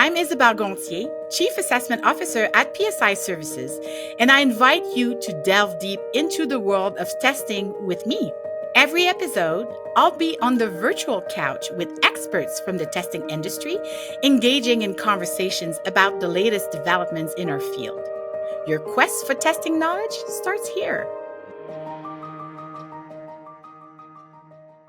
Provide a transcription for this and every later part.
I'm Isabelle Gonthier, Chief Assessment Officer at PSI Services, and I invite you to delve deep into the world of testing with me. Every episode, I'll be on the virtual couch with experts from the testing industry, engaging in conversations about the latest developments in our field. Your quest for testing knowledge starts here.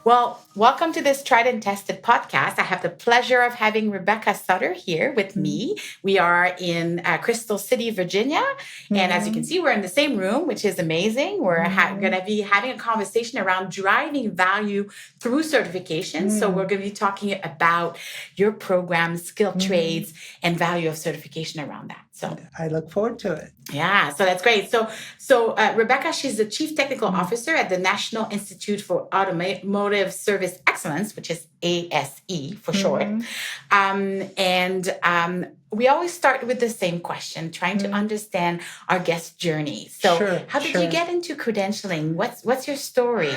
Well, welcome to this Tried and Tested podcast. I have the pleasure of having Rebecca Sutter here with me. We are in Crystal City, Virginia. And as you can see, we're in the same room, which is amazing. We're going to be having a conversation around driving value through certification. So we're going to be talking about your program, skill trades, and value of certification around that. So I look forward to it. Yeah, so that's great. So Rebecca, she's the Chief Technical Officer at the National Institute for Automotive Service Excellence, which is ASE for short. We always start with the same question, trying to understand our guest journey. So how did you get into credentialing? What's your story?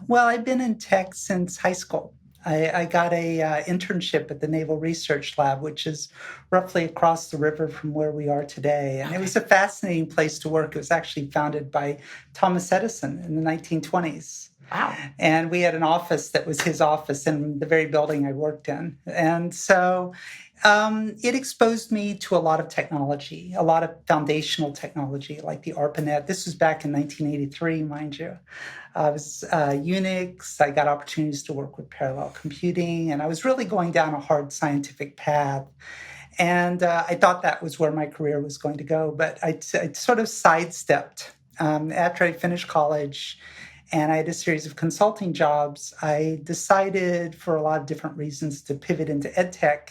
Well, I've been in tech since high school. I got a internship at the Naval Research Lab, which is roughly across the river from where we are today. And It was a fascinating place to work. It was actually founded by Thomas Edison in the 1920s. Wow. And we had an office that was his office in the very building I worked in. And so it exposed me to a lot of technology, a lot of foundational technology like the ARPANET. This was back in 1983, mind you. I was Unix. I got opportunities to work with parallel computing, and I was really going down a hard scientific path. And I thought that was where my career was going to go, but I sort of sidestepped. After I finished college and I had a series of consulting jobs, I decided for a lot of different reasons to pivot into EdTech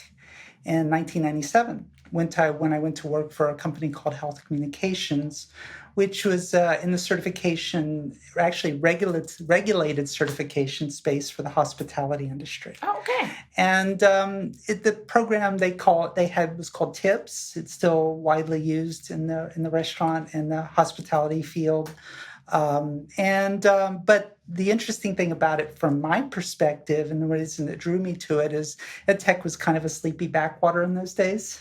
in 1997 when I went to work for a company called Health Communications, which was in the certification, actually regulated certification space for the hospitality industry. Oh, okay. And the program was called TIPS. It's still widely used in the restaurant and the hospitality field. But the interesting thing about it from my perspective, and the reason that drew me to it, is EdTech was kind of a sleepy backwater in those days.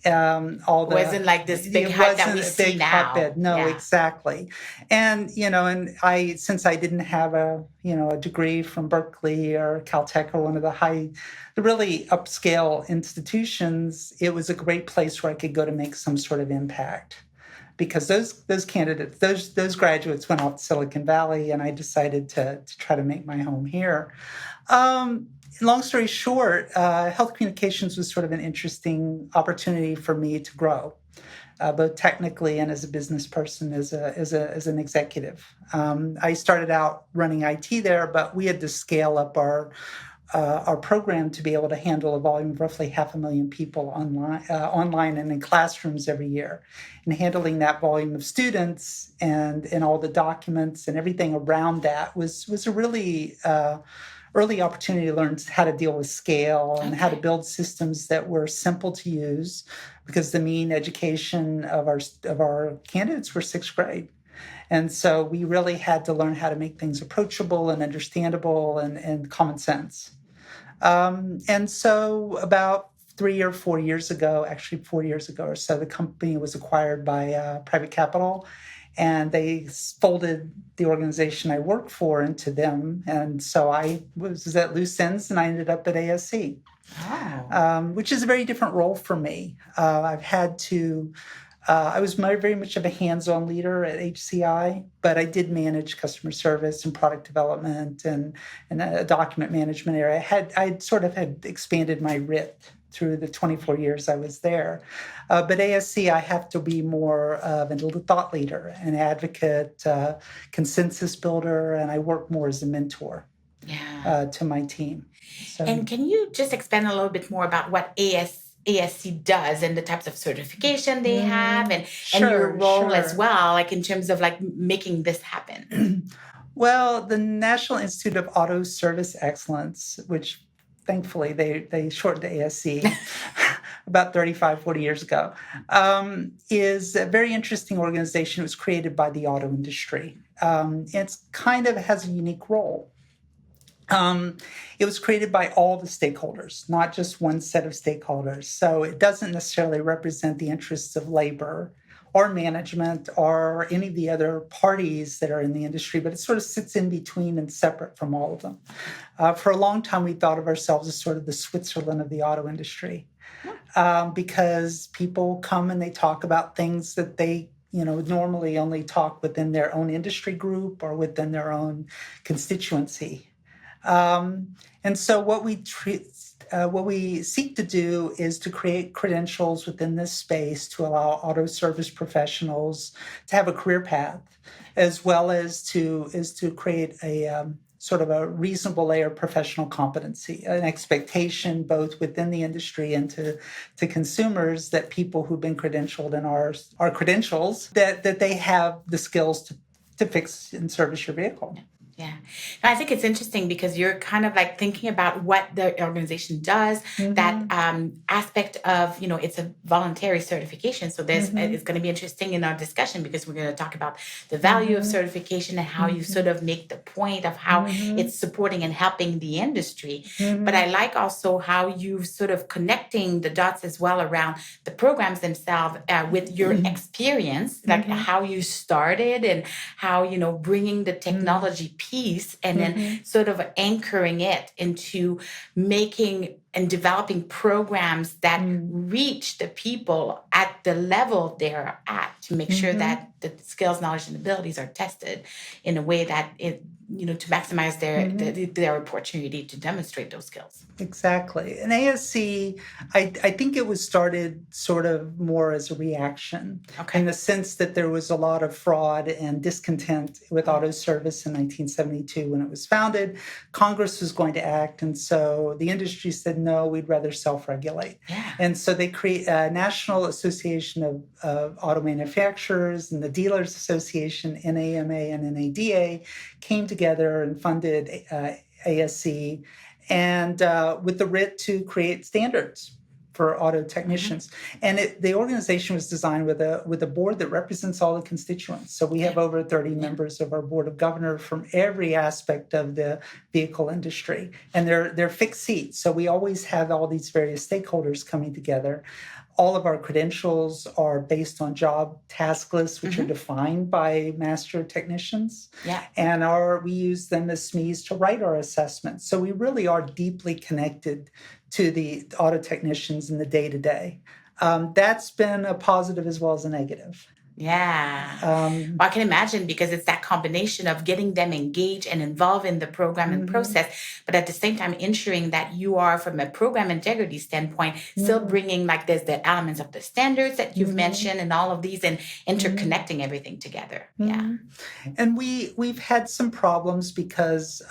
Wasn't like this big hype that we see now. Hotbed. No, exactly. And since I didn't have a degree from Berkeley or Caltech or one of the really upscale institutions, it was a great place where I could go to make some sort of impact. Because those candidates, those graduates went off to Silicon Valley, and I decided to try to make my home here. Long story short, health communications was sort of an interesting opportunity for me to grow, both technically and as a business person, as an executive. I started out running IT there, but we had to scale up our program to be able to handle a volume of roughly 500,000 people online and in classrooms every year. And handling that volume of students and all the documents and everything around that was a really early opportunity to learn how to deal with scale and how to build systems that were simple to use, because the mean education of our candidates were sixth grade. And so we really had to learn how to make things approachable and understandable and common sense. And so about 3 or 4 years ago, actually 4 years ago or so, the company was acquired by private capital, and they folded the organization I worked for into them. And so I was at loose ends, and I ended up at ASE, which is a very different role for me. I was very much of a hands-on leader at HCI, but I did manage customer service and product development and a document management area. I sort of had expanded my writ through the 24 years I was there. But ASC, I have to be more of a thought leader, an advocate, consensus builder, and I work more as a mentor to my team. So. And can you just expand a little bit more about what ASC does and the types of certification they have and your role as well, like in terms of like making this happen? Well, the National Institute of Auto Service Excellence, which thankfully they shortened to ASC about 35, 40 years ago, is a very interesting organization. It was created by the auto industry. It's kind of has a unique role. It was created by all the stakeholders, not just one set of stakeholders. So it doesn't necessarily represent the interests of labor or management or any of the other parties that are in the industry, but it sort of sits in between and separate from all of them. For a long time, we thought of ourselves as sort of the Switzerland of the auto industry, because people come and they talk about things that they normally only talk within their own industry group or within their own constituency. And so what we seek to do is to create credentials within this space to allow auto service professionals to have a career path, as well as to create a sort of a reasonable layer of professional competency, an expectation both within the industry and to consumers that people who've been credentialed and are credentials, that they have the skills to fix and service your vehicle. Yeah. I think it's interesting because you're kind of like thinking about what the organization does, that aspect of, it's a voluntary certification. So it's going to be interesting in our discussion because we're going to talk about the value of certification and how you sort of make the point of how it's supporting and helping the industry. But I like also how you sort of connecting the dots as well around the programs themselves with your experience, like how you started and how, bringing the technology piece and then sort of anchoring it into making and developing programs that reach the people at the level they're at to make sure that the skills, knowledge, and abilities are tested in a way that it, to maximize their opportunity to demonstrate those skills. Exactly. And ASC, I think it was started sort of more as a reaction in the sense that there was a lot of fraud and discontent with auto service in 1972 when it was founded. Congress was going to act. And so the industry said, no, we'd rather self-regulate. Yeah. And so they create a National Association of Auto Manufacturers and the Dealers Association, NAMA and NADA, came together and funded ASC, and with the writ to create standards for auto technicians. And the organization was designed with a board that represents all the constituents. So we have over 30 members of our board of governors from every aspect of the vehicle industry. And they're fixed seats. So we always have all these various stakeholders coming together. All of our credentials are based on job task lists, which are defined by master technicians. Yeah. And we use them as SMEs to write our assessments. So we really are deeply connected to the auto technicians in the day-to-day. That's been a positive as well as a negative. Yeah. Well, I can imagine because it's that combination of getting them engaged and involved in the program and process, but at the same time ensuring that you are, from a program integrity standpoint, still bringing, like, there's the elements of the standards that you've mentioned and all of these and interconnecting everything together. Yeah. And we've had some problems because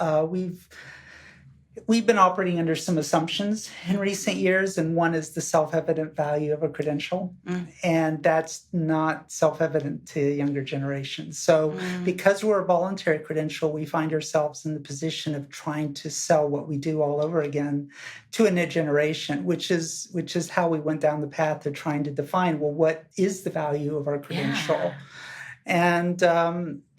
we've been operating under some assumptions in recent years, and one is the self-evident value of a credential, and that's not self-evident to younger generations. So because we're a voluntary credential, we find ourselves in the position of trying to sell what we do all over again to a new generation, which is how we went down the path of trying to define, well, what is the value of our credential? Yeah. And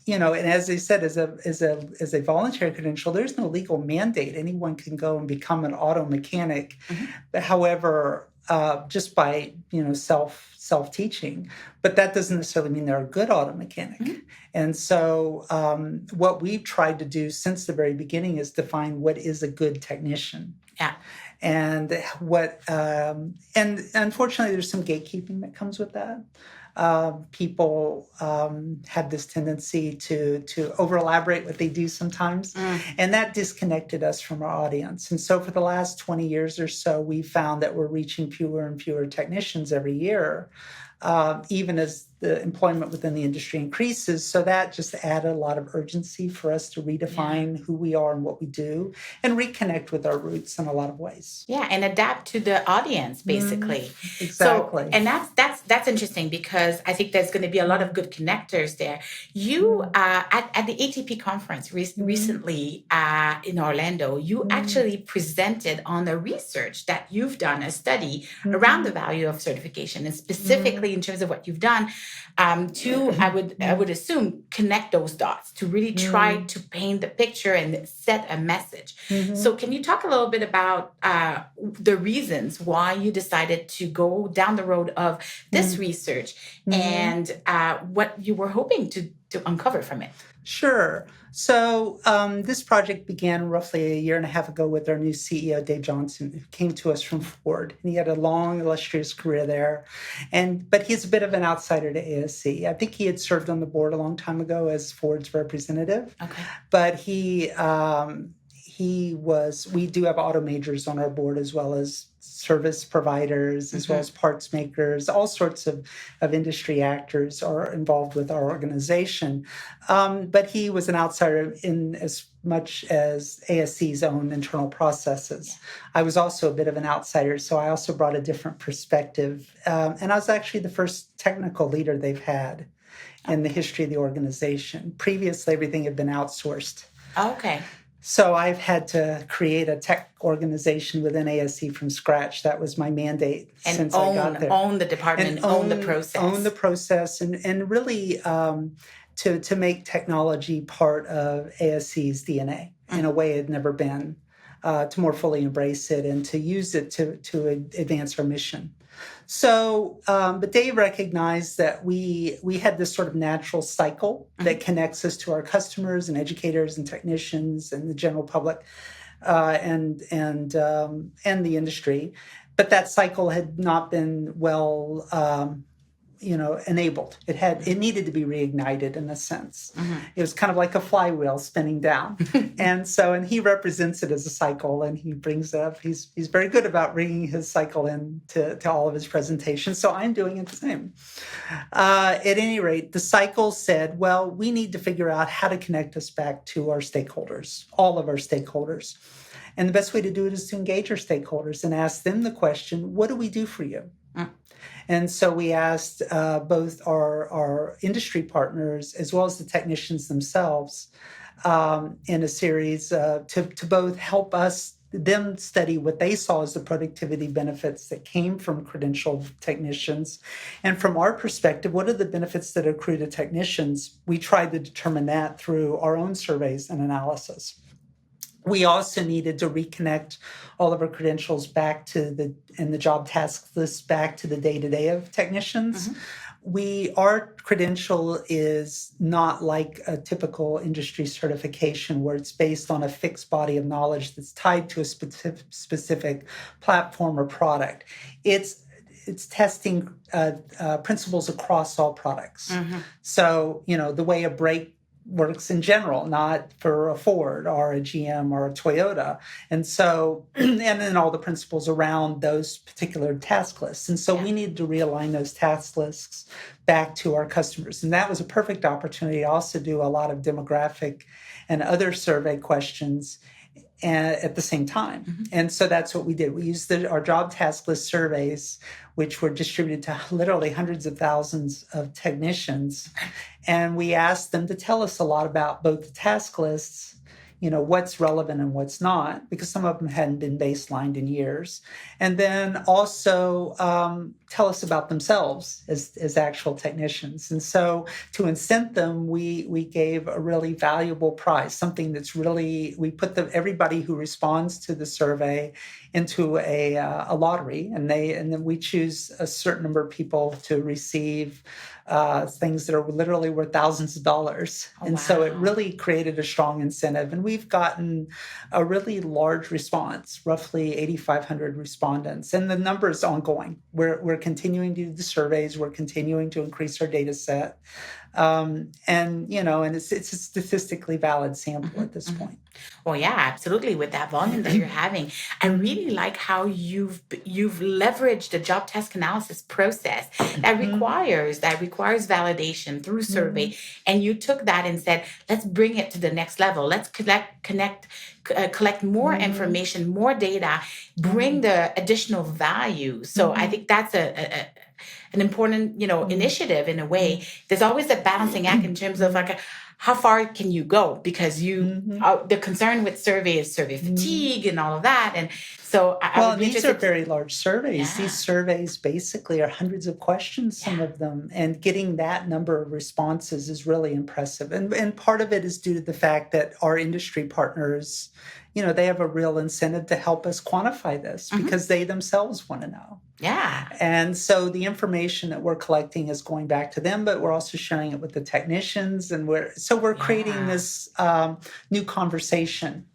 and as I said, as a voluntary credential, there's no legal mandate. Anyone can go and become an auto mechanic. However, just by self-teaching, but that doesn't necessarily mean they're a good auto mechanic. And so, what we've tried to do since the very beginning is define what is a good technician. Yeah. And and unfortunately, there's some gatekeeping that comes with that. People have this tendency to over-elaborate what they do sometimes, and that disconnected us from our audience. And so for the last 20 years or so, we found that we're reaching fewer and fewer technicians every year, even as the employment within the industry increases. So that just added a lot of urgency for us to redefine who we are and what we do and reconnect with our roots in a lot of ways. Yeah, and adapt to the audience, basically. Exactly. So, and that's interesting because I think there's going to be a lot of good connectors there. You, at the ATP conference recently in Orlando, you actually presented on the research that you've done, a study around the value of certification, and specifically in terms of what you've done, to I would assume connect those dots to really try to paint the picture and set a message. So can you talk a little bit about the reasons why you decided to go down the road of this research and what you were hoping to uncover from it? Sure. So this project began roughly a year and a half ago with our new CEO, Dave Johnson, who came to us from Ford. And he had a long, illustrious career there. But he's a bit of an outsider to ASC. I think he had served on the board a long time ago as Ford's representative. Okay. But we do have auto majors on our board, as well as service providers, as well as parts makers. All sorts of industry actors are involved with our organization. But he was an outsider in as much as ASC's own internal processes. I was also a bit of an outsider, so I also brought a different perspective. And I was actually the first technical leader they've had in the history of the organization. Previously, everything had been outsourced. Okay. So I've had to create a tech organization within ASC from scratch. That was my mandate since I got there. Own the department, and own the process. Own the process, and really to make technology part of ASC's DNA in a way it had never been, to more fully embrace it and to use it to advance our mission. So, but Dave recognized that we had this sort of natural cycle that connects us to our customers and educators and technicians and the general public, and the industry. But that cycle had not been well, enabled. It needed to be reignited in a sense. It was kind of like a flywheel spinning down. And he represents it as a cycle, and he brings it up. He's very good about bringing his cycle in to all of his presentations. So I'm doing it the same. At any rate, the cycle said, well, we need to figure out how to connect us back to our stakeholders, all of our stakeholders. And the best way to do it is to engage our stakeholders and ask them the question, what do we do for you? And so we asked both our industry partners as well as the technicians themselves in a series to both help them study what they saw as the productivity benefits that came from credentialed technicians. And from our perspective, what are the benefits that accrue to technicians? We tried to determine that through our own surveys and analysis. We also needed to reconnect all of our credentials back to the job task list back to the day-to-day of technicians. Our credential is not like a typical industry certification where it's based on a fixed body of knowledge that's tied to a specific platform or product. It's testing principles across all products. So, the way a brake works in general, not for a Ford or a GM or a Toyota. And so, and then all the principles around those particular task lists. And so we needed to realign those task lists back to our customers. And that was a perfect opportunity to also do a lot of demographic and other survey questions at the same time. And so that's what we did. We used our job task list surveys, which were distributed to literally hundreds of thousands of technicians. And we asked them to tell us a lot about both the task lists, what's relevant and what's not, because some of them hadn't been baselined in years. And then also tell us about themselves as actual technicians. And so to incent them, we gave a really valuable prize, something that's really, we put everybody who responds to the survey into a lottery, and then we choose a certain number of people to receive things that are literally worth thousands of dollars. So it really created a strong incentive. And we've gotten a really large response, roughly 8,500 respondents. And the number is ongoing. We're continuing to do the surveys. We're continuing to increase our data set. And it's a statistically valid sample at this point. Well, yeah, absolutely. With that volume that you're having, I really like how you've leveraged the job task analysis process that requires validation through survey, and you took that and said, let's bring it to the next level. Let's collect more information, more data, bring the additional value. So I think that's an important, initiative in a way. There's always a balancing act in terms of like how far can you go? Because the concern with survey is survey fatigue and all of that. And so I would be these are interested. very large surveys. Yeah. These surveys basically are hundreds of questions, some of them, and getting that number of responses is really impressive. And part of it is due to the fact that our industry partners, they have a real incentive to help us quantify this because they themselves want to know. Yeah. And so the information that we're collecting is going back to them, but we're also sharing it with the technicians. And we're creating this new conversation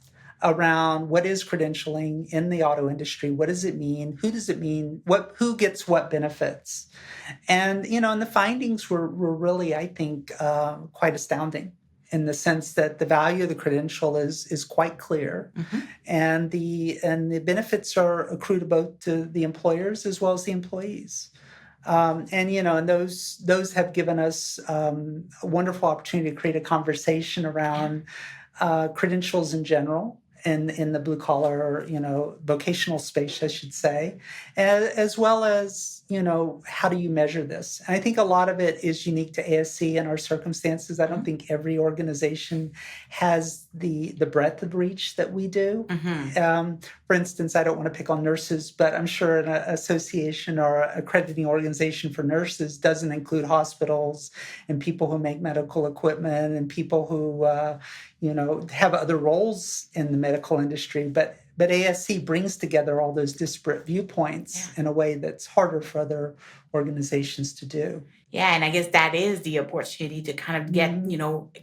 around what is credentialing in the auto industry. What does it mean? Who does it mean? Who gets what benefits? And, and the findings were really, I think, quite astounding, in the sense that the value of the credential is quite clear, and the benefits are accrued both to the employers as well as the employees. And those have given us a wonderful opportunity to create a conversation around credentials in general, in the blue collar, vocational space, I should say, as well as, how do you measure this? And I think a lot of it is unique to ASC and our circumstances. I don't think every organization has the breadth of reach that we do. For instance, I don't want to pick on nurses, but I'm sure an association or accrediting organization for nurses doesn't include hospitals and people who make medical equipment and people who, have other roles in the medical industry. But ASC brings together all those disparate viewpoints in a way that's harder for other organizations to do. Yeah, and I guess that is the opportunity to kind of get,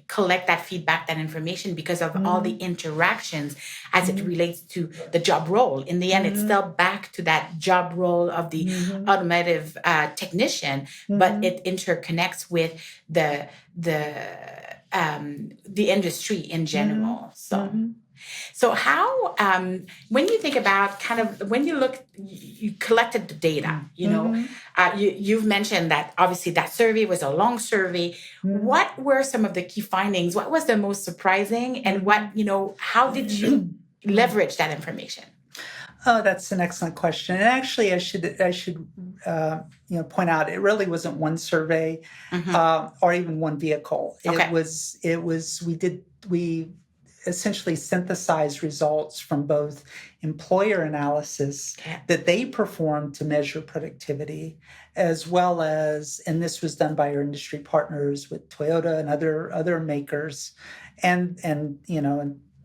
collect that feedback, that information, because of all the interactions as it relates to the job role. In the end, it's still back to that job role of the automotive technician, but it interconnects with the industry in general. So how, when you think about when you collected the data, you've mentioned that obviously that survey was a long survey. What were some of the key findings? What was the most surprising, and how did you leverage that information? Oh, that's an excellent question. And actually, I should point out, it really wasn't one survey or even one vehicle. Okay. We essentially synthesized results from both employer analysis that they performed to measure productivity, as well as, and this was done by our industry partners with Toyota and other makers, and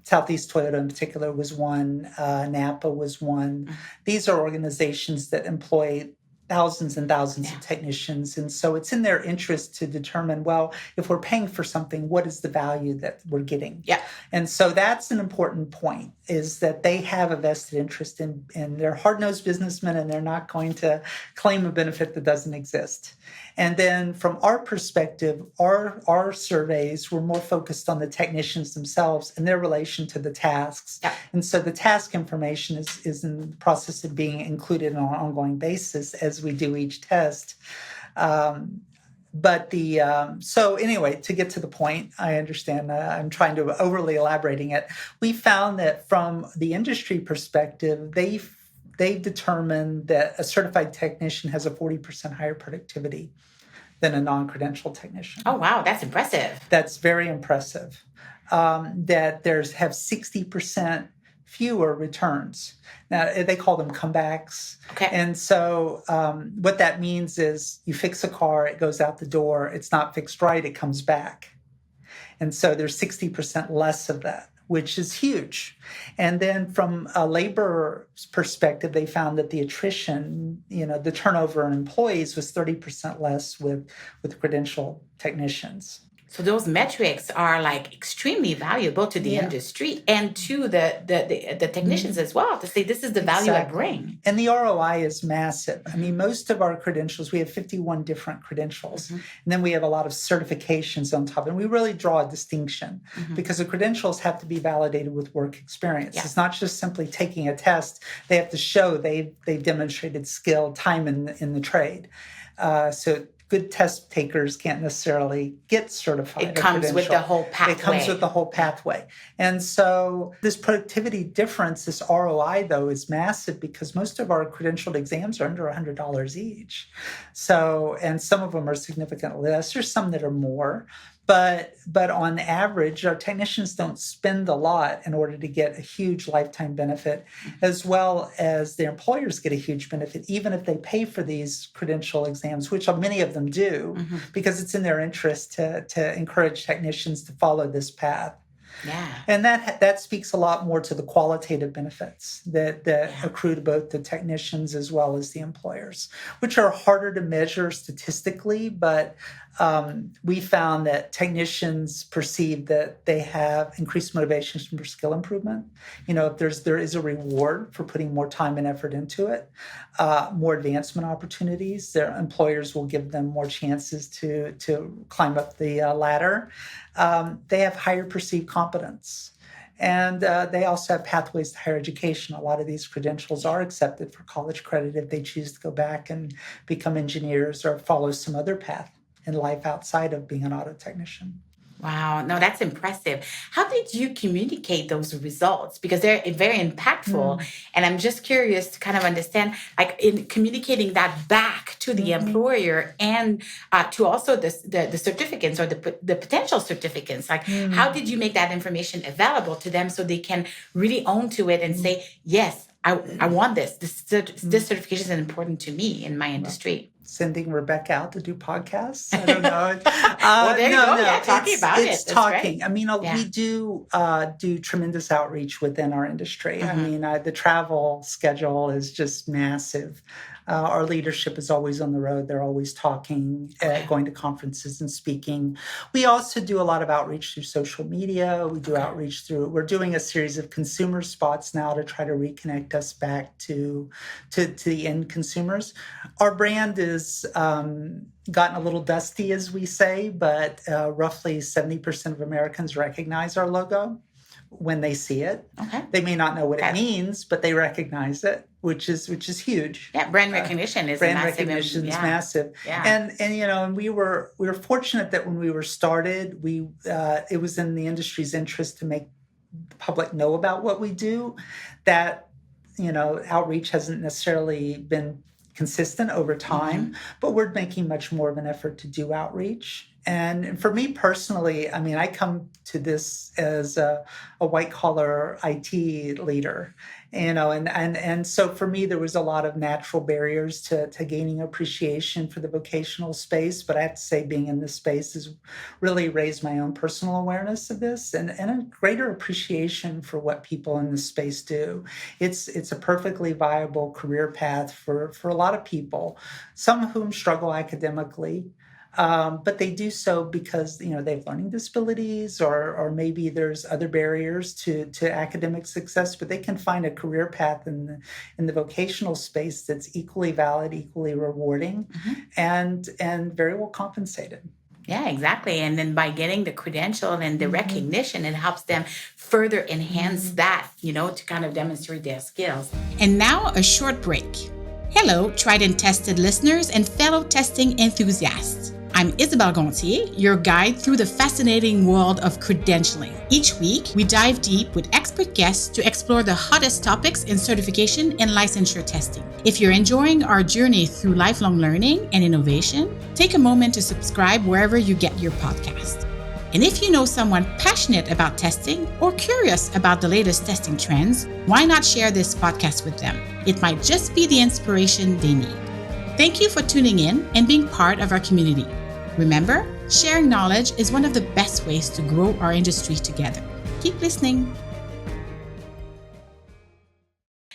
Southeast Toyota in particular was one, Napa was one. These are organizations that employ thousands and thousands of technicians. And so it's in their interest to determine, well, if we're paying for something, what is the value that we're getting? Yeah. And so that's an important point, is that they have a vested interest in they're hard-nosed businessmen, and they're not going to claim a benefit that doesn't exist. And then from our perspective, our surveys were more focused on the technicians themselves and their relation to the tasks. Yeah. And so the task information is in the process of being included on an ongoing basis as we do each test. So anyway, to get to the point, I understand I'm trying to overly elaborating it. We found that from the industry perspective, they determined that a certified technician has a 40% higher productivity than a non-credentialed technician. Oh, wow. That's impressive. That's very impressive. That have 60% fewer returns. Now, they call them comebacks. Okay. And so what that means is you fix a car, it goes out the door, it's not fixed right, it comes back. And so there's 60% less of that, which is huge. And then from a labor perspective, they found that the attrition, the turnover in employees was 30% less with credentialed technicians. So those metrics are like extremely valuable to the industry and to the technicians as well, to say this is the value I bring. And the ROI is massive. I mean, most of our credentials, we have 51 different credentials. And then we have a lot of certifications on top. And we really draw a distinction because the credentials have to be validated with work experience. Yeah. It's not just simply taking a test. They have to show they've demonstrated skill, time in the trade. So good test takers can't necessarily get certified. It comes with the whole pathway. It comes with the whole pathway. And so this productivity difference, this ROI, though, is massive because most of our credentialed exams are under $100 each. So, and some of them are significantly less. There's some that are more. But on average, our technicians don't spend a lot in order to get a huge lifetime benefit, as well as their employers get a huge benefit, even if they pay for these credential exams, which many of them do, because it's in their interest to encourage technicians to follow this path. Yeah. And that speaks a lot more to the qualitative benefits that accrue to both the technicians as well as the employers, which are harder to measure statistically, but we found that technicians perceive that they have increased motivations for skill improvement. If there is a reward for putting more time and effort into it, more advancement opportunities. Their employers will give them more chances to climb up the ladder. They have higher perceived competence. And they also have pathways to higher education. A lot of these credentials are accepted for college credit if they choose to go back and become engineers or follow some other path in life outside of being an auto technician. Wow. No, that's impressive. How did you communicate those results? Because they're very impactful. And I'm just curious to kind of understand, like in communicating that back to the employer and to also the certificates or the potential certificates. Like, how did you make that information available to them so they can really own to it and say, yes, I want this. This certification is important to me in my industry. Sending Rebecca out to do podcasts. I don't know. Well, there you go. Yeah, talking about it. It's talking. Great. I mean, we do tremendous outreach within our industry. I mean, the travel schedule is just massive. Our leadership is always on the road. They're always talking, going to conferences and speaking. We also do a lot of outreach through social media. We do outreach we're doing a series of consumer spots now to try to reconnect us back to the end consumers. Our brand is gotten a little dusty, as we say, but roughly 70% of Americans recognize our logo when they see it. Okay. They may not know what it means, but they recognize it, which is huge. Yeah, brand recognition is massive. Yeah. And we were fortunate that when we were started, it was in the industry's interest to make the public know about what we do. That outreach hasn't necessarily been consistent over time, but we're making much more of an effort to do outreach. And for me personally, I mean, I come to this as a white-collar IT leader, and so for me, there was a lot of natural barriers to gaining appreciation for the vocational space. But I have to say, being in this space has really raised my own personal awareness of this and a greater appreciation for what people in this space do. It's a perfectly viable career path for a lot of people, some of whom struggle academically. But they do so because they have learning disabilities, or maybe there's other barriers to academic success. But they can find a career path in the vocational space that's equally valid, equally rewarding, and very well compensated. Yeah, exactly. And then by getting the credential and the recognition, it helps them further enhance that, to kind of demonstrate their skills. And now a short break. Hello, tried and tested listeners and fellow testing enthusiasts. I'm Isabelle Gonthier, your guide through the fascinating world of credentialing. Each week, we dive deep with expert guests to explore the hottest topics in certification and licensure testing. If you're enjoying our journey through lifelong learning and innovation, take a moment to subscribe wherever you get your podcast. And if you know someone passionate about testing or curious about the latest testing trends, why not share this podcast with them? It might just be the inspiration they need. Thank you for tuning in and being part of our community. Remember, sharing knowledge is one of the best ways to grow our industry together. Keep listening.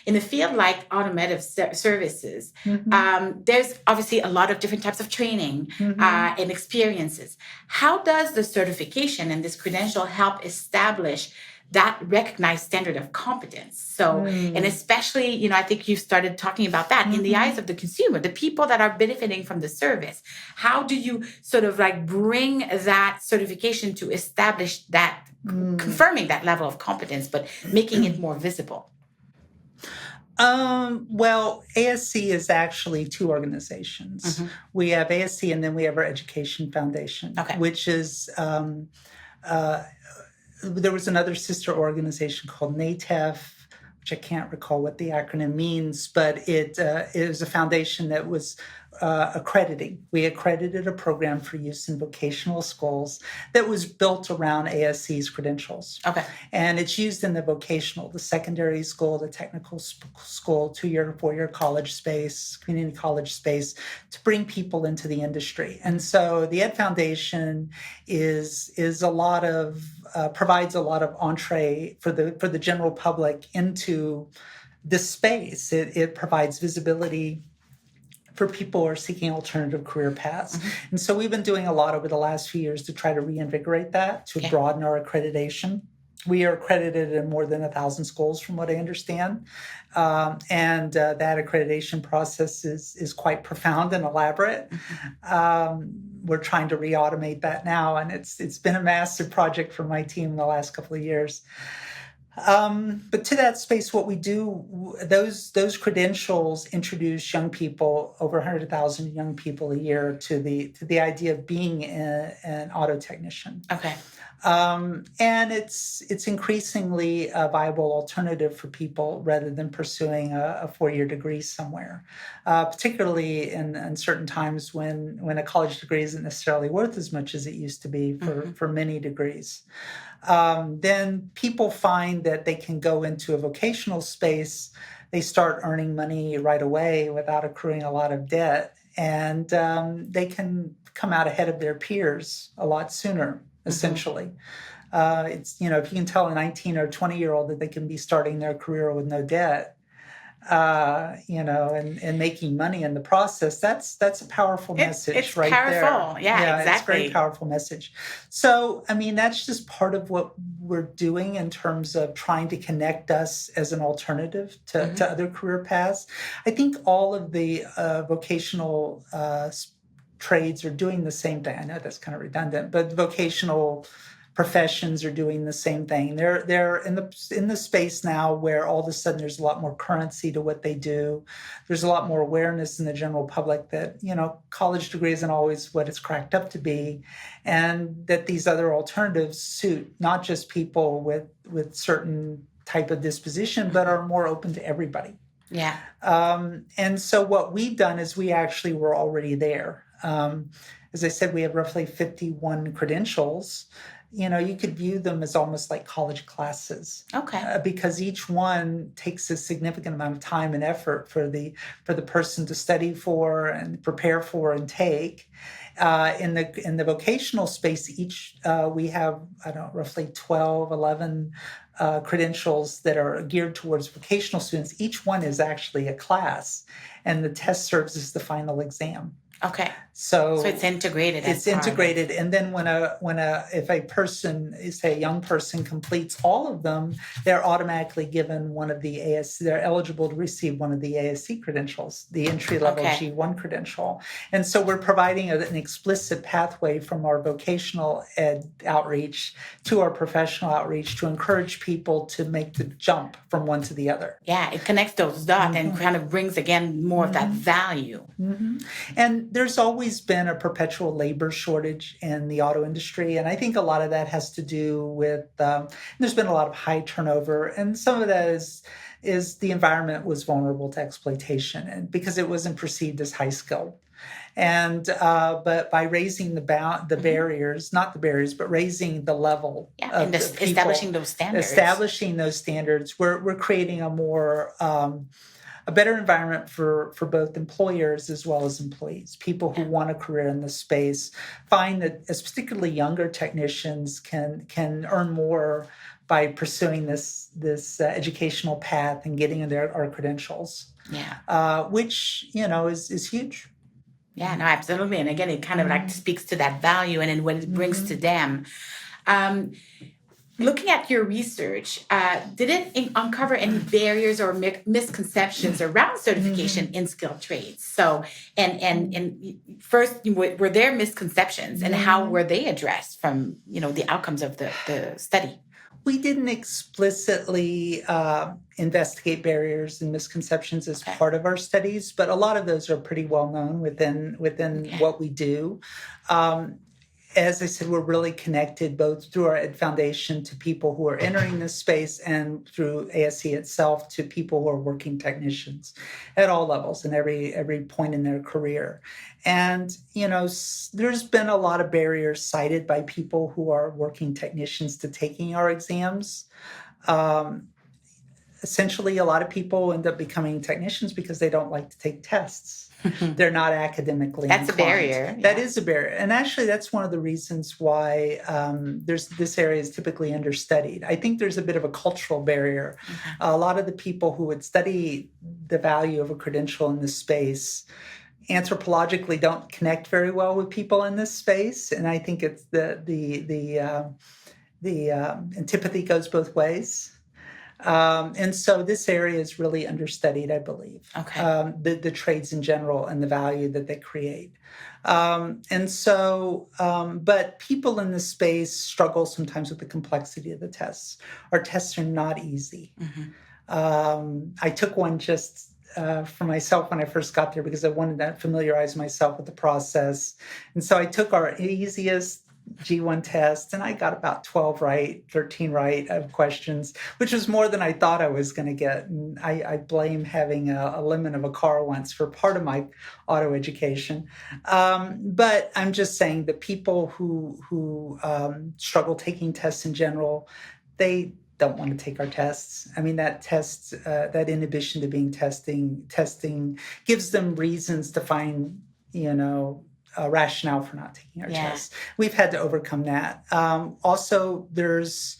In a field like automotive services, there's obviously a lot of different types of training and experiences. How does the certification and this credential help establish that recognized standard of competence? So, and especially, I think you started talking about that in the eyes of the consumer, the people that are benefiting from the service. How do you sort of bring that certification to establish that, confirming that level of competence, but making it more visible? Well, ASC is actually two organizations. Mm-hmm. We have ASC and then we have our Education Foundation, Okay. which is, uh, there was another sister organization called NATEF, which I can't recall what the acronym means, but it was a foundation that was accrediting. We accredited a program for use in vocational schools that was built around ASC's credentials. Okay. And it's used in the vocational, the secondary school, the technical school, 2-year, 4-year college space, community college space, to bring people into the industry. And so the Ed Foundation is a lot of provides a lot of entree for the general public into this space. It provides visibility for people who are seeking alternative career paths. Mm-hmm. And so we've been doing a lot over the last few years to try to reinvigorate that, to broaden our accreditation. We are accredited in more than 1,000 schools, from what I understand. And that accreditation process is quite profound and elaborate. We're trying to re-automate that now, and it's been a massive project for my team in the last couple of years. But to that space, what we do, those credentials introduce young people, over 100,000 young people a year, to the idea of being an auto technician. Okay. And it's increasingly a viable alternative for people rather than pursuing a 4-year degree somewhere, particularly in certain times when a college degree isn't necessarily worth as much as it used to be for many degrees. Then people find that they can go into a vocational space. They start earning money right away without accruing a lot of debt, and they can come out ahead of their peers a lot sooner, essentially. It's, if you can tell a 19 or 20-year-old that they can be starting their career with no debt, and making money in the process, that's a powerful message. It's right powerful. There. Yeah, exactly. It's a very powerful message. So, that's just part of what we're doing in terms of trying to connect us as an alternative to other career paths. I think all of the vocational trades are doing the same thing. I know that's kind of redundant, but vocational professions are doing the same thing. They're in the space now where all of a sudden there's a lot more currency to what they do. There's a lot more awareness in the general public that college degree isn't always what it's cracked up to be, and that these other alternatives suit not just people with certain type of disposition, but are more open to everybody. Yeah. And so what we've done is we actually were already there. As I said, we have roughly 51 credentials. You could view them as almost like college classes. Okay. Because each one takes a significant amount of time and effort for the person to study for and prepare for and take. In the vocational space, we have roughly 12, 11 credentials that are geared towards vocational students. Each one is actually a class, and the test serves as the final exam. Okay. So it's integrated. It's integrated, and then if a person, say a young person, completes all of them, they're automatically given one of the ASC. They're eligible to receive one of the ASC credentials, the entry level G1 credential. And so we're providing an explicit pathway from our vocational ed outreach to our professional outreach to encourage people to make the jump from one to the other. Yeah, it connects those dots and kind of brings again more of that value. And there's always been a perpetual labor shortage in the auto industry. And I think a lot of that has to do with, there's been a lot of high turnover. And some of that is the environment was vulnerable to exploitation, and because it wasn't perceived as high skilled. And but by raising the barriers, not the barriers, but raising the level of the people, establishing those standards, we're creating a better environment for both employers as well as employees. People who want a career in this space find that, as particularly younger technicians, can earn more by pursuing this educational path and getting our credentials. Yeah, which is huge. Yeah, no, absolutely. And again, it kind of like speaks to that value and then what it brings to them. Looking at your research, did it uncover any barriers or misconceptions around certification in skilled trades? So, and first, were there misconceptions, and how were they addressed from the outcomes of the study? We didn't explicitly investigate barriers and misconceptions as part of our studies, but a lot of those are pretty well known within what we do. As I said, we're really connected both through our Ed Foundation to people who are entering this space and through ASE itself to people who are working technicians at all levels and every point in their career. And, there's been a lot of barriers cited by people who are working technicians to taking our exams. Essentially, a lot of people end up becoming technicians because they don't like to take tests. They're not academically That's inclined. a barrier. Yeah. That is a barrier. And actually, that's one of the reasons why this area is typically understudied. I think there's a bit of a cultural barrier. A lot of the people who would study the value of a credential in this space anthropologically don't connect very well with people in this space. And I think it's the antipathy goes both ways. And so this area is really understudied, I believe. Okay. The trades in general and the value that they create. But people in this space struggle sometimes with the complexity of the tests. Our tests are not easy. I took one just for myself when I first got there because I wanted to familiarize myself with the process. And so I took our easiest G1 test, and I got about 12 right, 13 right of questions, which was more than I thought I was going to get. And I blame having a lemon of a car once for part of my auto education. But I'm just saying that people who struggle taking tests in general, they don't want to take our tests. I mean, that test, that inhibition to being testing gives them reasons to find, a rationale for not taking our tests. We've had to overcome that. Also, there's,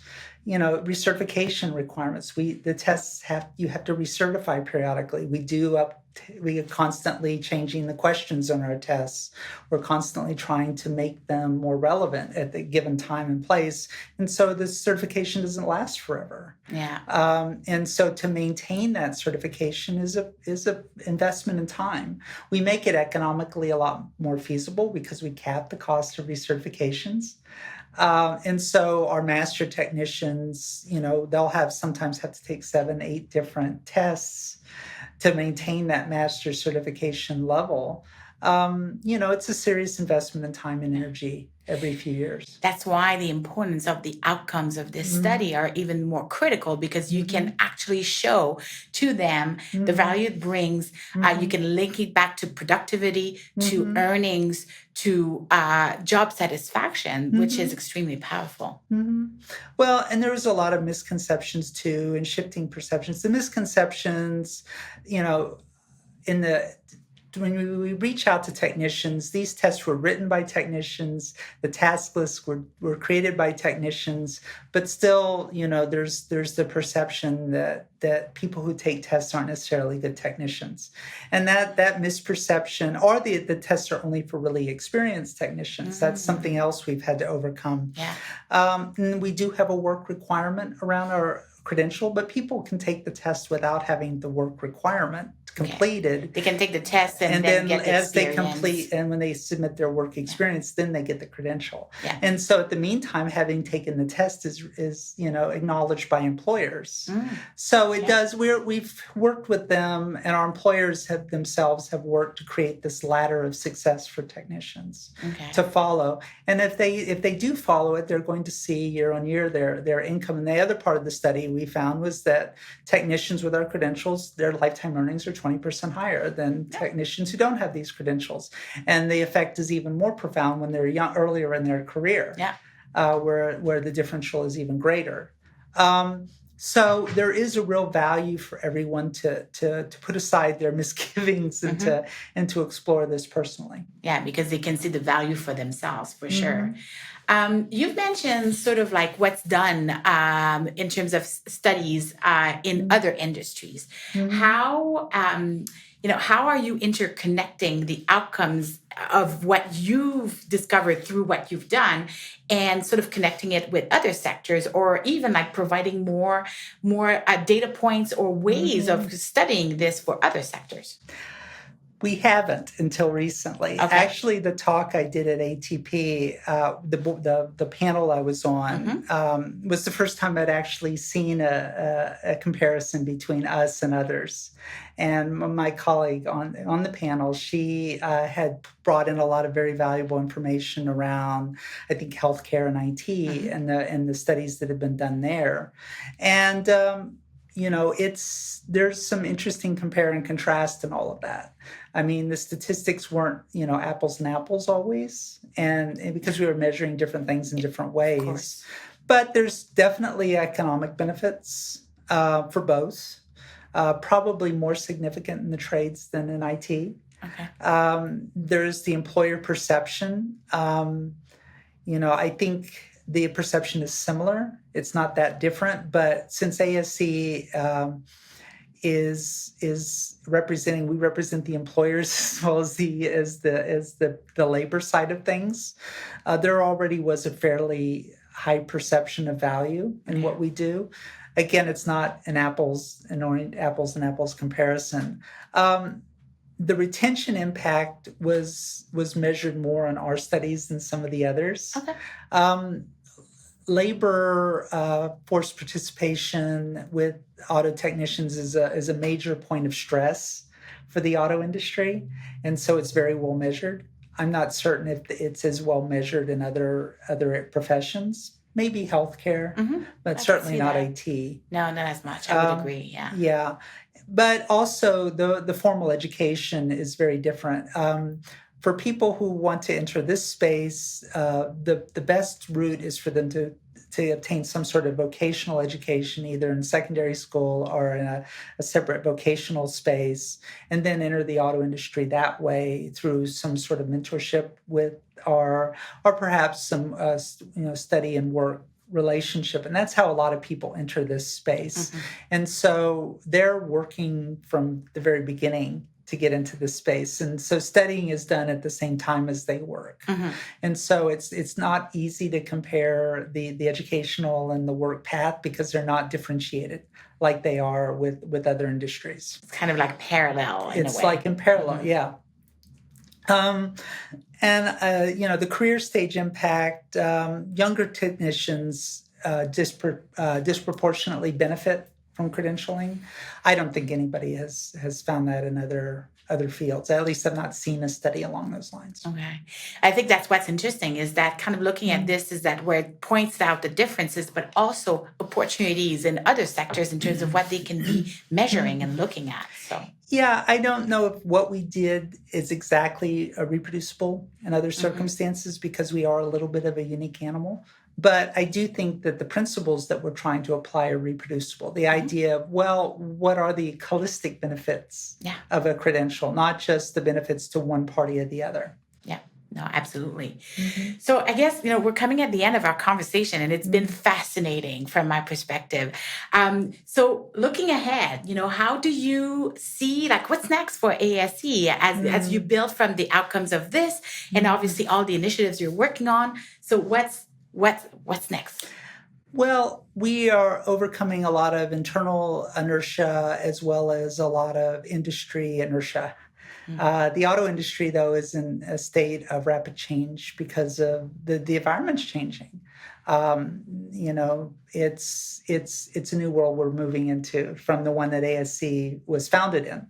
recertification requirements. The tests you have to recertify periodically. We are constantly changing the questions on our tests. We're constantly trying to make them more relevant at the given time and place. And so the certification doesn't last forever. Yeah. And so to maintain that certification is a investment in time. We make it economically a lot more feasible because we cap the cost of recertifications. And so our master technicians, they'll sometimes have to take 7, 8 different tests to maintain that master certification level. It's a serious investment in time and energy every few years. That's why the importance of the outcomes of this study are even more critical, because you can actually show to them the value it brings. You can link it back to productivity, to earnings, to job satisfaction, which is extremely powerful. Well, and there was a lot of misconceptions too, and shifting perceptions. The misconceptions, when we reach out to technicians, these tests were written by technicians, the task lists were created by technicians, but still, there's the perception that people who take tests aren't necessarily good technicians. And that misperception, or the tests are only for really experienced technicians. That's something else we've had to overcome. Yeah. And we do have a work requirement around our credential, but people can take the test without having the work requirement completed. They can take the test and then get the as experience. They complete, and when they submit their work experience, then they get the credential. Yeah. And so at the meantime, having taken the test is acknowledged by employers. So it does. We've worked with them, and our employers themselves have worked to create this ladder of success for technicians to follow. And if they do follow it, they're going to see year on year their income. And the other part of the study we found was that technicians with our credentials, their lifetime earnings are 20% higher than technicians who don't have these credentials. And the effect is even more profound when they're earlier in their career, where the differential is even greater. So there is a real value for everyone to put aside their misgivings and to explore this personally. Yeah, because they can see the value for themselves, for sure. You've mentioned sort of like what's done in terms of studies in other industries. How are you interconnecting the outcomes of what you've discovered through what you've done and sort of connecting it with other sectors, or even like providing more data points or ways of studying this for other sectors? We haven't until recently. Okay. Actually, the talk I did at ATP, the panel I was on, was the first time I'd actually seen a comparison between us and others. And my colleague on the panel, she had brought in a lot of very valuable information around, I think, healthcare and IT and the studies that have been done there. And there's some interesting compare and contrast in all of that. I mean, the statistics weren't, apples and apples always, and because we were measuring different things in different ways. But there's definitely economic benefits for both, probably more significant in the trades than in IT. Okay. There's the employer perception. I think the perception is similar. It's not that different, but since ASC is representing, we represent the employers as well as the labor side of things. There already was a fairly high perception of value in what we do. Again, it's not an apples and apples comparison. The retention impact was measured more on our studies than some of the others. Okay. Labor force participation with auto technicians is a major point of stress for the auto industry, and so it's very well measured. I'm not certain if it's as well measured in other professions, maybe healthcare, but certainly not IT. No, not as much. I would agree. Yeah. Yeah, but also the formal education is very different. For people who want to enter this space, the best route is for them to obtain some sort of vocational education, either in secondary school or in a separate vocational space, and then enter the auto industry that way through some sort of mentorship with or perhaps some study and work relationship. And that's how a lot of people enter this space. And so they're working from the very beginning to get into this space. And so studying is done at the same time as they work. And so it's not easy to compare the educational and the work path because they're not differentiated like they are with other industries. It's kind of like parallel in a way. It's like in parallel, yeah. The career stage impact, younger technicians disproportionately benefit from credentialing. I don't think anybody has found that in other fields. At least I've not seen a study along those lines. Okay. I think that's what's interesting is that kind of looking at this is that where it points out the differences, but also opportunities in other sectors in terms of what they can be measuring and looking at. So. Yeah, I don't know if what we did is exactly reproducible in other circumstances because we are a little bit of a unique animal. But I do think that the principles that we're trying to apply are reproducible. The idea of, what are the holistic benefits of a credential, not just the benefits to one party or the other. Yeah, no, absolutely. So I guess, we're coming at the end of our conversation and it's been fascinating from my perspective. So looking ahead, how do you see, what's next for ASE as you build from the outcomes of this and obviously all the initiatives you're working on? So what's next? Well, we are overcoming a lot of internal inertia as well as a lot of industry inertia. The auto industry, though, is in a state of rapid change because of the environment's changing. It's a new world we're moving into from the one that ASC was founded in.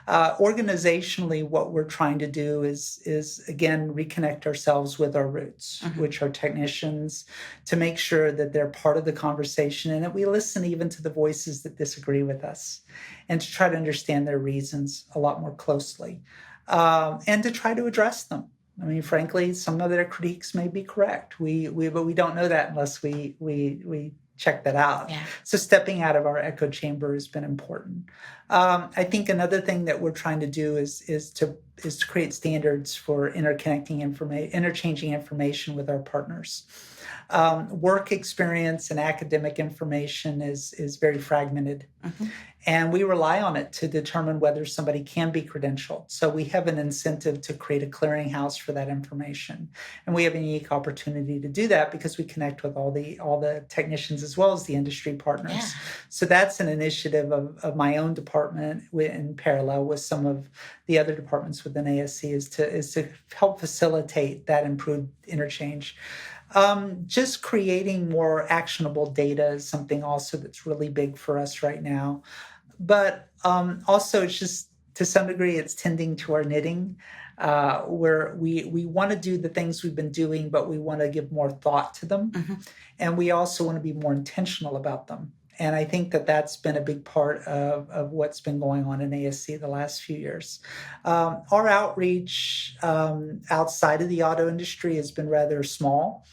Organizationally, what we're trying to do is again reconnect ourselves with our roots, which are technicians, to make sure that they're part of the conversation and that we listen even to the voices that disagree with us, and to try to understand their reasons a lot more closely, and to try to address them. I mean, frankly, some of their critiques may be correct. But we don't know that unless we check that out. Yeah. So stepping out of our echo chamber has been important. I think another thing that we're trying to do is to create standards for interchanging information with our partners. work experience and academic information is very fragmented. Mm-hmm. And we rely on it to determine whether somebody can be credentialed. So we have an incentive to create a clearinghouse for that information. And we have a unique opportunity to do that because we connect with all the technicians as well as the industry partners. Yeah. So that's an initiative of my own department in parallel with some of the other departments within ASC is to help facilitate that improved interchange. Just creating more actionable data is something also that's really big for us right now. But also, it's just to some degree, it's tending to our knitting, where we want to do the things we've been doing, but we want to give more thought to them. Mm-hmm. And we also want to be more intentional about them. And I think that's been a big part of what's been going on in ASC the last few years. Our outreach outside of the auto industry has been rather small.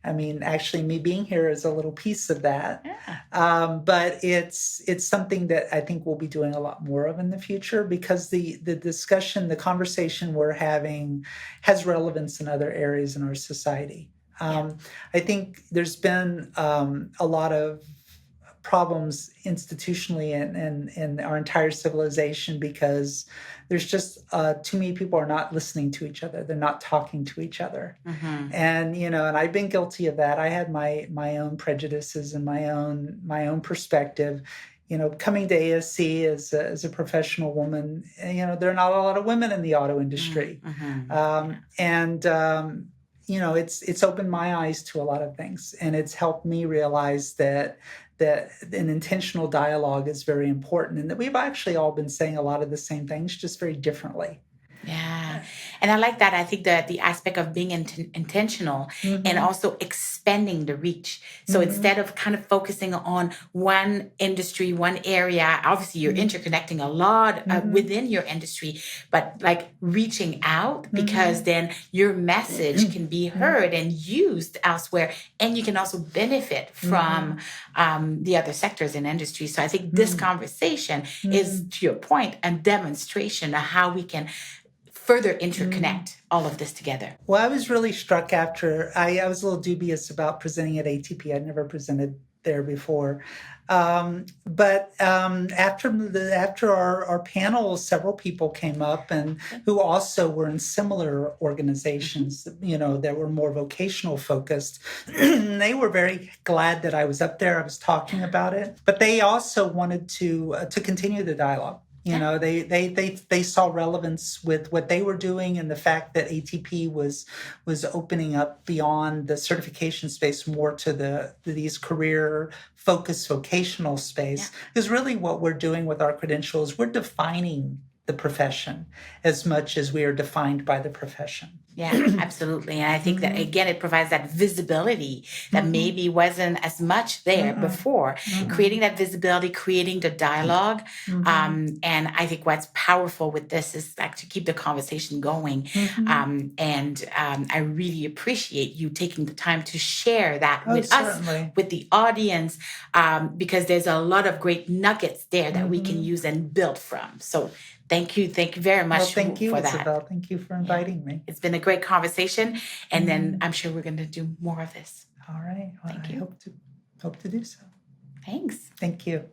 I mean, actually, me being here is a little piece of that. Yeah. But it's something that I think we'll be doing a lot more of in the future because the discussion, the conversation we're having has relevance in other areas in our society. I think there's been a lot of problems institutionally in our entire civilization because there's just too many people are not listening to each other. They're not talking to each other. Mm-hmm. And, and I've been guilty of that. I had my own prejudices and my own perspective. Coming to ASC as a professional woman, there are not a lot of women in the auto industry. Mm-hmm. It's opened my eyes to a lot of things, and it's helped me realize that an intentional dialogue is very important, and that we've actually all been saying a lot of the same things, just very differently. Yeah. And I like that. I think that the aspect of being intentional mm-hmm. and also expanding the reach. So mm-hmm. instead of kind of focusing on one industry, one area, obviously you're mm-hmm. interconnecting a lot mm-hmm. within your industry, but like reaching out mm-hmm. because then your message mm-hmm. can be heard and used elsewhere. And you can also benefit from the other sectors in industry. So I think this mm-hmm. conversation mm-hmm. is, to your point, a demonstration of how we can further interconnect all of this together. Well, I was really struck after, I was a little dubious about presenting at ATP. I'd never presented there before. But after our panel, several people came up and who also were in similar organizations, that were more vocational focused. They were very glad that I was up there. I was talking about it, but they also wanted to continue the dialogue. They saw relevance with what they were doing and the fact that ATP was opening up beyond the certification space more to these career focused vocational space. Because really what we're doing with our credentials, we're defining the profession as much as we are defined by the profession. Yeah, absolutely. And I think that, again, it provides that visibility that mm-hmm. maybe wasn't as much there mm-hmm. before. Mm-hmm. Creating that visibility, creating the dialogue. Mm-hmm. And I think what's powerful with this is like to keep the conversation going. Mm-hmm. I really appreciate you taking the time to share that with certainly. Us, with the audience, because there's a lot of great nuggets there that mm-hmm. we can use and build from. So thank you very much for that. Thank you, Isabelle. Thank you for inviting me. It's been a great conversation, and then I'm sure we're going to do more of this. All right. Well, thank you. I hope to do so. Thanks. Thank you.